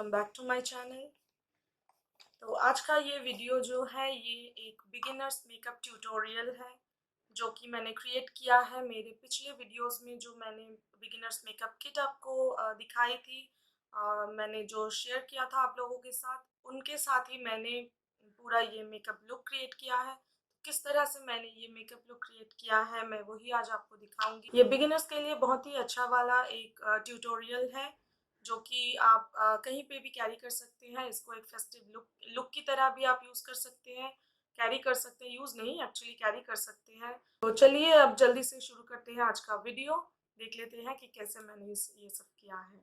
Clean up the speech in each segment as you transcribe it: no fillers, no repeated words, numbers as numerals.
Welcome back to my channel. तो आज का ये वीडियो जो है ये एक बिगिनर्स मेकअप ट्यूटोरियल है जो कि मैंने क्रिएट किया है मेरे पिछले वीडियोस में। जो मैंने बिगिनर्स मेकअप किट आपको दिखाई थी, मैंने जो शेयर किया था आप लोगों के साथ, उनके साथ ही मैंने पूरा ये मेकअप लुक क्रिएट किया है। किस तरह से मैंने ये मेकअप लुक क्रिएट किया है मैं वही आज आपको दिखाऊंगी। ये बिगिनर्स के लिए बहुत ही अच्छा वाला एक ट्यूटोरियल है जो कि आप कहीं पे भी कैरी कर सकते हैं। इसको एक फेस्टिव लुक की तरह भी आप यूज़ कर सकते हैं, कैरी कर सकते हैं, यूज़ नहीं एक्चुअली कैरी कर सकते हैं। तो चलिए अब जल्दी से शुरू करते हैं आज का वीडियो। देख लेते हैं कि कैसे मैंने ये सब किया है।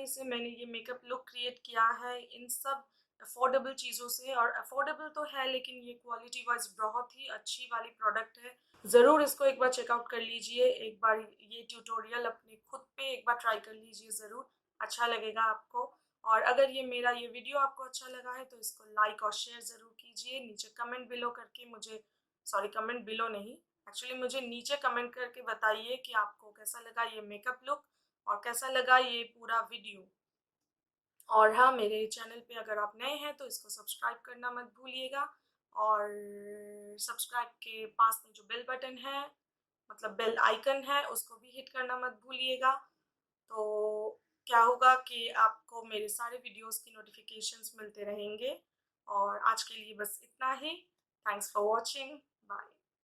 आसानी से मैंने ये मेकअप लुक क्रिएट किया है इन सब अफोर्डेबल चीज़ों से। और अफोर्डेबल तो है लेकिन ये क्वालिटी वाइज बहुत ही अच्छी वाली प्रोडक्ट है। ज़रूर इसको एक बार चेकआउट कर लीजिए, एक बार ये ट्यूटोरियल अपने खुद पे एक बार ट्राई कर लीजिए, ज़रूर अच्छा लगेगा आपको। और अगर ये वीडियो आपको अच्छा लगा है तो इसको लाइक और शेयर ज़रूर कीजिए। नीचे कमेंट बिलो करके मुझे, सॉरी कमेंट बिलो नहीं, एक्चुअली मुझे नीचे कमेंट करके बताइए कि आपको कैसा लगा ये मेकअप लुक और कैसा लगा ये पूरा वीडियो। और हाँ, मेरे चैनल पे अगर आप नए हैं तो इसको सब्सक्राइब करना मत भूलिएगा। और सब्सक्राइब के पास में जो बेल बटन है, मतलब बेल आइकन है, उसको भी हिट करना मत भूलिएगा। तो क्या होगा कि आपको मेरे सारे वीडियोस की नोटिफिकेशंस मिलते रहेंगे। और आज के लिए बस इतना ही। Thanks for watching. बाय।